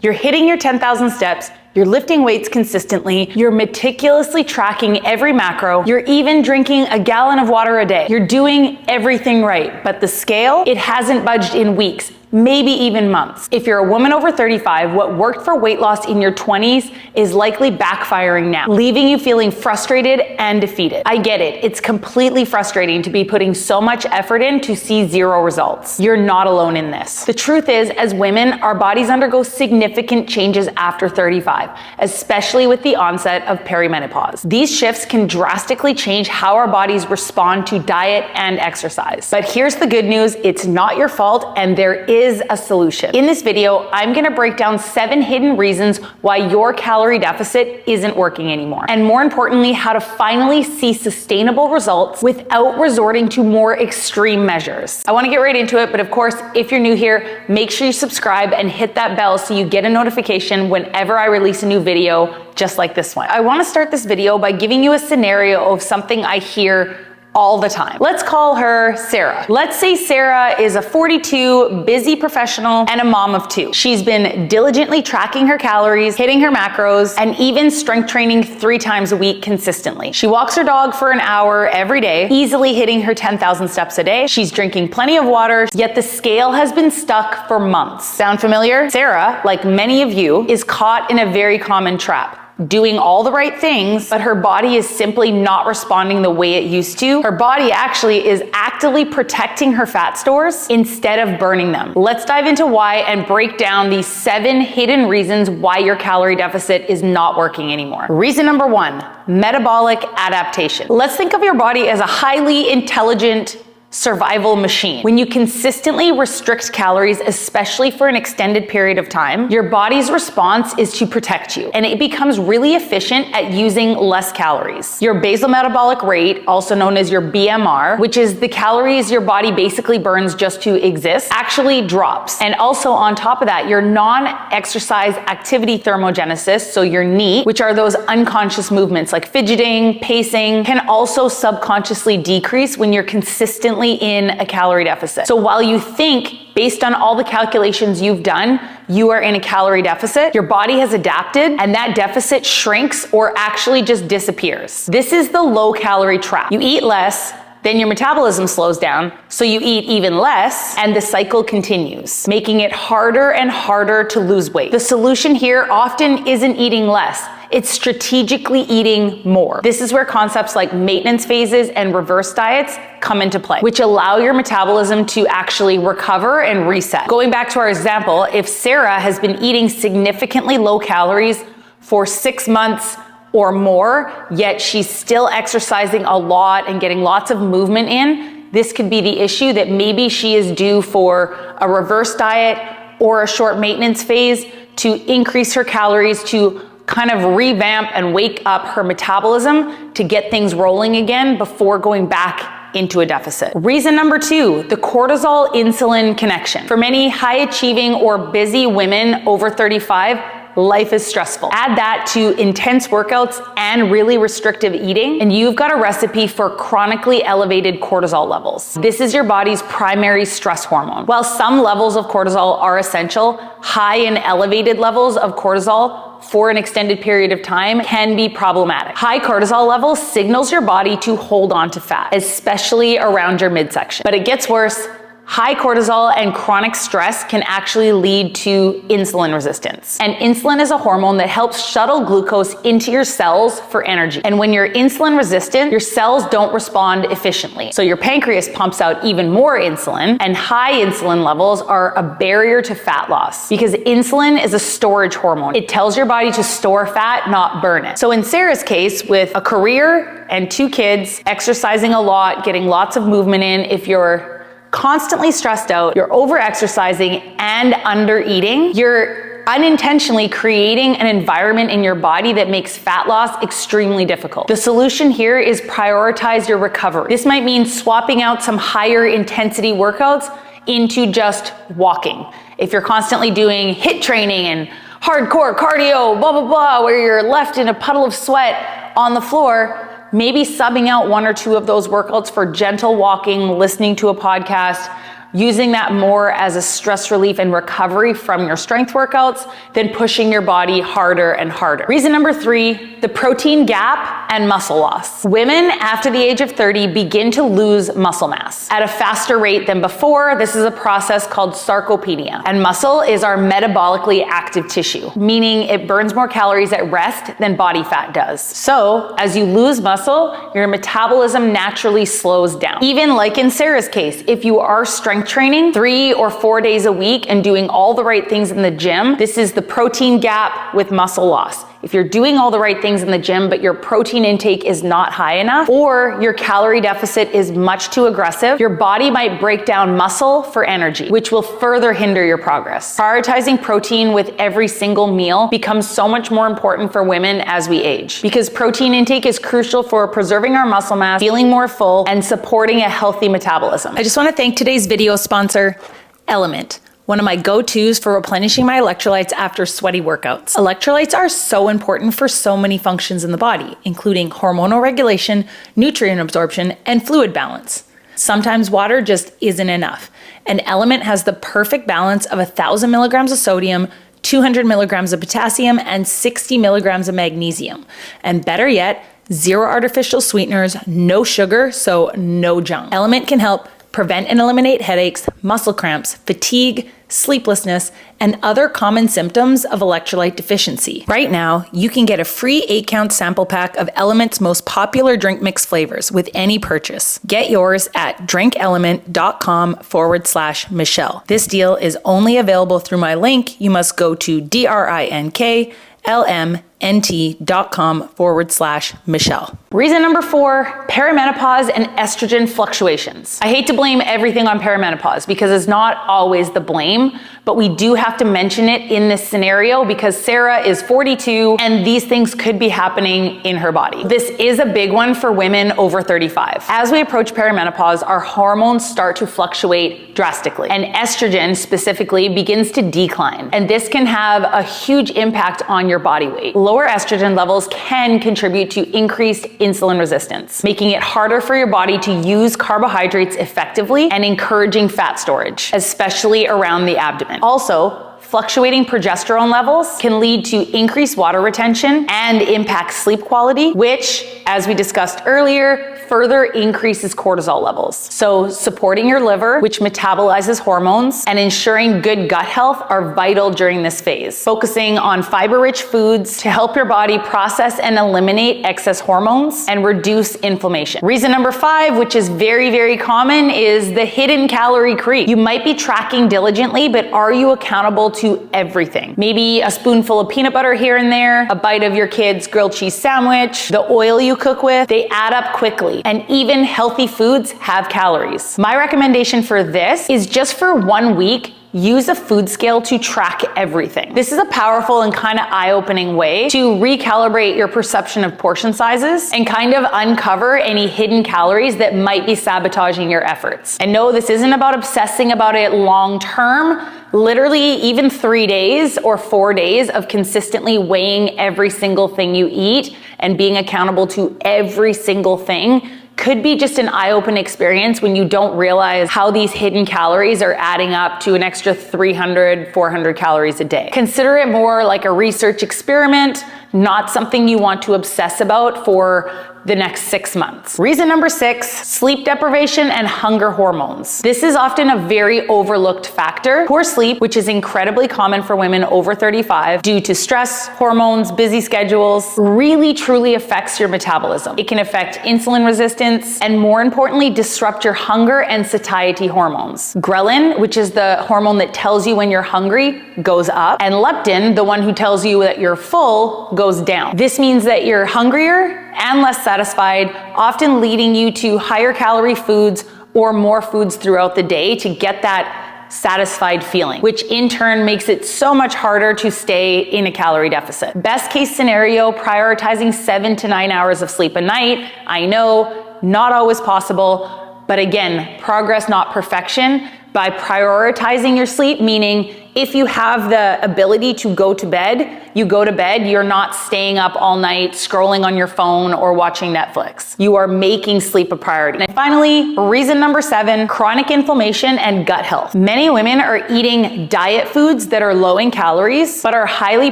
You're hitting your 10,000 steps, you're lifting weights consistently, you're meticulously tracking every macro, you're even drinking a gallon of water a day. You're doing everything right, but the scale, it hasn't budged in weeks, maybe even months. If you're a woman over 35, what worked for weight loss in your 20s is likely backfiring now, leaving you feeling frustrated and defeated. I get it. It's completely frustrating to be putting so much effort in to see zero results. You're not alone in this. The truth is, as women, our bodies undergo significant changes after 35, especially with the onset of perimenopause. These shifts can drastically change how our bodies respond to diet and exercise. But here's the good news, it's not your fault and there is a solution. In this video, I'm gonna break down 7 hidden reasons why your calorie deficit isn't working anymore. And more importantly, how to finally see sustainable results without resorting to more extreme measures. I wanna get right into it, but of course, if you're new here, make sure you subscribe and hit that bell so you get a notification whenever I release a new video just like this one. I wanna start this video by giving you a scenario of something I hear all the time. Let's call her Sarah. Let's say Sarah is a 42, busy professional and a mom of 2. She's been diligently tracking her calories, hitting her macros, and even strength training 3 times a week consistently. She walks her dog for an hour every day, easily hitting her 10,000 steps a day. She's drinking plenty of water, yet the scale has been stuck for months. Sound familiar? Sarah, like many of you, is caught in a very common trap. Doing all the right things, but her body is simply not responding the way it used to. Her body actually is actively protecting her fat stores instead of burning them. Let's dive into why and break down these 7 hidden reasons why your calorie deficit is not working anymore. Reason number 1, metabolic adaptation. Let's think of your body as a highly intelligent survival machine. When you consistently restrict calories, especially for an extended period of time, your body's response is to protect you, and it becomes really efficient at using less calories. Your basal metabolic rate, also known as your BMR, which is the calories your body basically burns just to exist, actually drops. And also on top of that, your non-exercise activity thermogenesis, so your NEAT, which are those unconscious movements like fidgeting, pacing, can also subconsciously decrease when you're consistently in a calorie deficit. So while you think, based on all the calculations you've done, you are in a calorie deficit, your body has adapted and that deficit shrinks or actually just disappears. This is the low calorie trap. You eat less, then your metabolism slows down, so you eat even less, and the cycle continues, making it harder and harder to lose weight. The solution here often isn't eating less, it's strategically eating more. This is where concepts like maintenance phases and reverse diets come into play, which allow your metabolism to actually recover and reset. Going back to our example, if Sarah has been eating significantly low calories for 6 months or more, yet she's still exercising a lot and getting lots of movement in, this could be the issue that maybe she is due for a reverse diet or a short maintenance phase to increase her calories to kind of revamp and wake up her metabolism to get things rolling again before going back into a deficit. Reason number 2, the cortisol insulin connection. For many high achieving or busy women over 35, life is stressful. Add that to intense workouts and really restrictive eating, and you've got a recipe for chronically elevated cortisol levels. This is your body's primary stress hormone. While some levels of cortisol are essential, high and elevated levels of cortisol for an extended period of time can be problematic. High cortisol levels signals your body to hold on to fat, especially around your midsection. But it gets worse. High cortisol and chronic stress can actually lead to insulin resistance. And insulin is a hormone that helps shuttle glucose into your cells for energy. And when you're insulin resistant, your cells don't respond efficiently. So your pancreas pumps out even more insulin, and high insulin levels are a barrier to fat loss because insulin is a storage hormone. It tells your body to store fat, not burn it. So in Sarah's case, with a career and 2 kids, exercising a lot, getting lots of movement in, if you're constantly stressed out, you're over-exercising and under-eating, you're unintentionally creating an environment in your body that makes fat loss extremely difficult. The solution here is prioritize your recovery. This might mean swapping out some higher intensity workouts into just walking. If you're constantly doing HIIT training and hardcore cardio, blah, blah, blah, where you're left in a puddle of sweat on the floor, maybe subbing out 1 or 2 of those workouts for gentle walking, listening to a podcast, using that more as a stress relief and recovery from your strength workouts than pushing your body harder and harder. Reason number 3, the protein gap and muscle loss. Women after the age of 30 begin to lose muscle mass at a faster rate than before. This is a process called sarcopenia. And muscle is our metabolically active tissue, meaning it burns more calories at rest than body fat does. So as you lose muscle, your metabolism naturally slows down. Even like in Sarah's case, if you are strength training 3 or 4 days a week and doing all the right things in the gym, this is the protein gap with muscle loss. If you're doing all the right things in the gym, but your protein intake is not high enough, or your calorie deficit is much too aggressive, your body might break down muscle for energy, which will further hinder your progress. Prioritizing protein with every single meal becomes so much more important for women as we age, because protein intake is crucial for preserving our muscle mass, feeling more full, and supporting a healthy metabolism. I just want to thank today's video sponsor, Element, one of my go-tos for replenishing my electrolytes after sweaty workouts. Electrolytes are so important for so many functions in the body, including hormonal regulation, nutrient absorption, and fluid balance. Sometimes water just isn't enough, and Element has the perfect balance of 1,000 milligrams of sodium, 200 milligrams of potassium, and 60 milligrams of magnesium. And better yet, 0 artificial sweeteners, no sugar, so no junk. Element can help prevent and eliminate headaches, muscle cramps, fatigue, sleeplessness, and other common symptoms of electrolyte deficiency. Right now, you can get a free 8-count sample pack of Element's most popular drink mix flavors with any purchase. Get yours at drinkelement.com/Michelle. This deal is only available through my link. You must go to drinklmnt.com/Michelle. Reason number 4, perimenopause and estrogen fluctuations. I hate to blame everything on perimenopause because it's not always the blame, but we do have to mention it in this scenario because Sarah is 42 and these things could be happening in her body. This is a big one for women over 35. As we approach perimenopause, our hormones start to fluctuate drastically, and estrogen specifically begins to decline. And this can have a huge impact on your body weight. Lower estrogen levels can contribute to increased insulin resistance, making it harder for your body to use carbohydrates effectively and encouraging fat storage, especially around the abdomen. Also, fluctuating progesterone levels can lead to increased water retention and impact sleep quality, which, as we discussed earlier, further increases cortisol levels. So supporting your liver, which metabolizes hormones, and ensuring good gut health are vital during this phase. Focusing on fiber-rich foods to help your body process and eliminate excess hormones and reduce inflammation. Reason number 5, which is very, very common, is the hidden calorie creep. You might be tracking diligently, but are you accountable to everything? Maybe a spoonful of peanut butter here and there, a bite of your kid's grilled cheese sandwich, the oil you cook with, they add up quickly. And even healthy foods have calories. My recommendation for this is just for 1 week, use a food scale to track everything. This is a powerful and kind of eye-opening way to recalibrate your perception of portion sizes and kind of uncover any hidden calories that might be sabotaging your efforts. And no, this isn't about obsessing about it long term. Literally, even 3 days or 4 days of consistently weighing every single thing you eat and being accountable to every single thing could be just an eye-opening experience when you don't realize how these hidden calories are adding up to an extra 300, 400 calories a day. Consider it more like a research experiment, not something you want to obsess about for the next 6 months. Reason number 6, sleep deprivation and hunger hormones. This is often a very overlooked factor. Poor sleep, which is incredibly common for women over 35 due to stress, hormones, busy schedules, really truly affects your metabolism. It can affect insulin resistance and, more importantly, disrupt your hunger and satiety hormones. Ghrelin, which is the hormone that tells you when you're hungry, goes up, and leptin, the one who tells you that you're full, goes down. This means that you're hungrier and less satisfied, often leading you to higher calorie foods or more foods throughout the day to get that satisfied feeling, which in turn makes it so much harder to stay in a calorie deficit. Best case scenario, prioritizing 7 to 9 hours of sleep a night. I know, not always possible, but again, progress, not perfection. By prioritizing your sleep, meaning If you have the ability to go to bed, you go to bed. You're not staying up all night scrolling on your phone or watching Netflix. You are making sleep a priority. And finally, reason number 7, chronic inflammation and gut health. Many women are eating diet foods that are low in calories, but are highly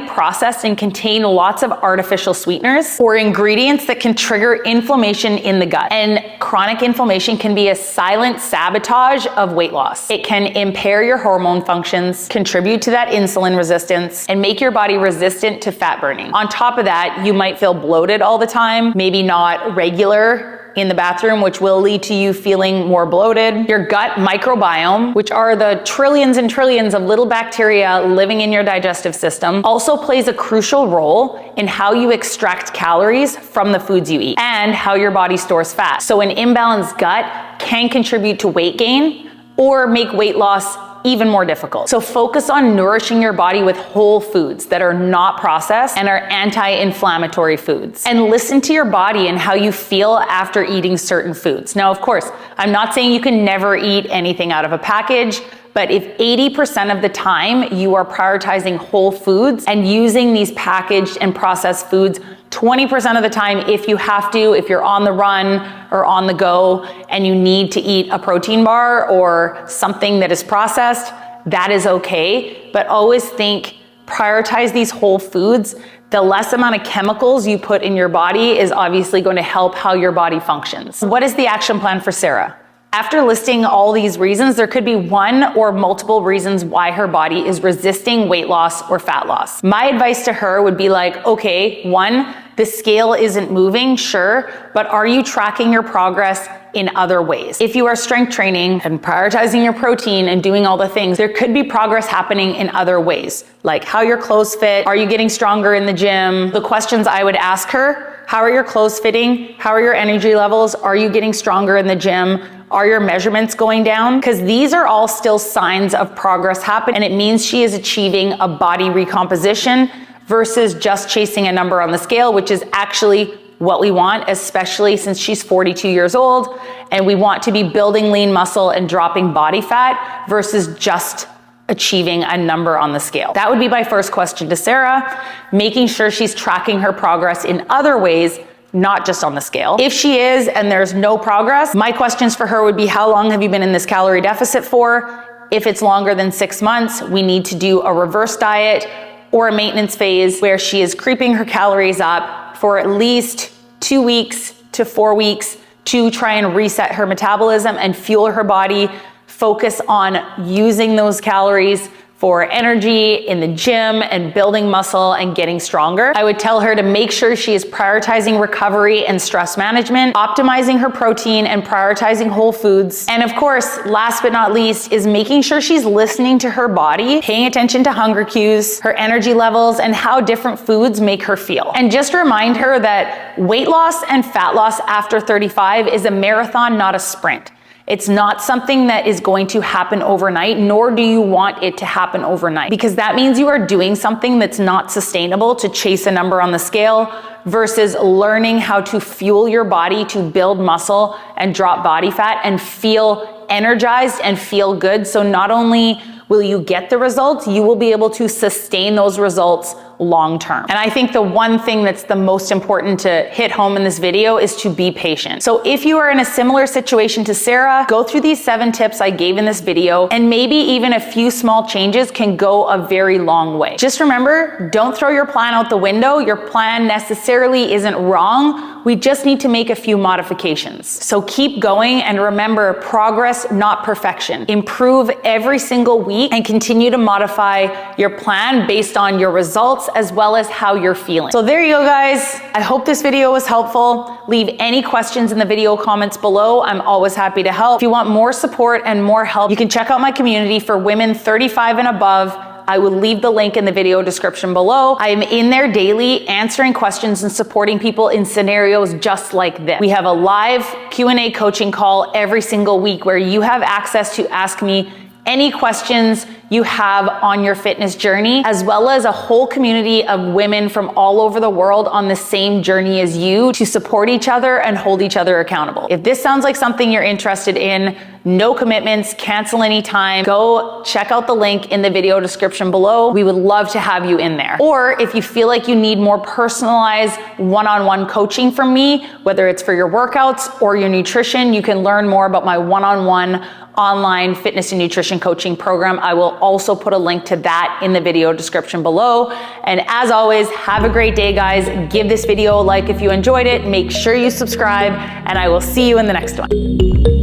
processed and contain lots of artificial sweeteners or ingredients that can trigger inflammation in the gut. And chronic inflammation can be a silent sabotage of weight loss. It can impair your hormone functions, contribute to that insulin resistance, and make your body resistant to fat burning. On top of that, you might feel bloated all the time, maybe not regular in the bathroom, which will lead to you feeling more bloated. Your gut microbiome, which are the trillions and trillions of little bacteria living in your digestive system, also plays a crucial role in how you extract calories from the foods you eat and how your body stores fat. So an imbalanced gut can contribute to weight gain or make weight loss even more difficult. So focus on nourishing your body with whole foods that are not processed and are anti-inflammatory foods. And listen to your body and how you feel after eating certain foods. Now, of course, I'm not saying you can never eat anything out of a package, but if 80% of the time you are prioritizing whole foods and using these packaged and processed foods 20% of the time, if you have to, if you're on the run or on the go and you need to eat a protein bar or something that is processed, that is okay. But always think, prioritize these whole foods. The less amount of chemicals you put in your body is obviously going to help how your body functions. What is the action plan for Sarah? After listing all these reasons, there could be one or multiple reasons why her body is resisting weight loss or fat loss. My advice to her would be like, okay, 1, the scale isn't moving, sure, but are you tracking your progress in other ways? If you are strength training and prioritizing your protein and doing all the things, there could be progress happening in other ways, like how your clothes fit, are you getting stronger in the gym? The questions I would ask her: how are your clothes fitting? How are your energy levels? Are you getting stronger in the gym? Are your measurements going down? Because these are all still signs of progress happening, and it means she is achieving a body recomposition versus just chasing a number on the scale, which is actually what we want, especially since she's 42 years old and we want to be building lean muscle and dropping body fat versus just achieving a number on the scale. That would be my first question to Sarah, making sure she's tracking her progress in other ways, not just on the scale. If she is and there's no progress, my questions for her would be, how long have you been in this calorie deficit for? If it's longer than 6 months, we need to do a reverse diet or a maintenance phase where she is creeping her calories up for at least 2 weeks to 4 weeks to try and reset her metabolism and fuel her body. Focus on using those calories for energy in the gym and building muscle and getting stronger. I would tell her to make sure she is prioritizing recovery and stress management, optimizing her protein and prioritizing whole foods. And of course, last but not least, is making sure she's listening to her body, paying attention to hunger cues, her energy levels, and how different foods make her feel. And just remind her that weight loss and fat loss after 35 is a marathon, not a sprint. It's not something that is going to happen overnight, nor do you want it to happen overnight, because that means you are doing something that's not sustainable to chase a number on the scale versus learning how to fuel your body to build muscle and drop body fat and feel energized and feel good. So not only will you get the results, you will be able to sustain those results long term. And I think the one thing that's the most important to hit home in this video is to be patient. So if you are in a similar situation to Sarah, go through these 7 tips I gave in this video, and maybe even a few small changes can go a very long way. Just remember, don't throw your plan out the window. Your plan necessarily isn't wrong. We just need to make a few modifications. So keep going, and remember, progress, not perfection. Improve every single week and continue to modify your plan based on your results as well as how you're feeling. So there you go, guys. I hope this video was helpful. Leave any questions in the video comments below. I'm always happy to help. If you want more support and more help, you can check out my community for women 35 and above. I will leave the link in the video description below. I am in there daily answering questions and supporting people in scenarios just like this. We have a live Q&A coaching call every single week where you have access to ask me any questions you have on your fitness journey, as well as a whole community of women from all over the world on the same journey as you to support each other and hold each other accountable. If this sounds like something you're interested in, no commitments, cancel anytime, go check out the link in the video description below. We would love to have you in there. Or if you feel like you need more personalized one-on-one coaching from me, whether it's for your workouts or your nutrition, you can learn more about my one-on-one online fitness and nutrition coaching program. I will also put a link to that in the video description below. And as always, have a great day, guys. Give this video a like if you enjoyed it. Make sure you subscribe, and I will see you in the next one.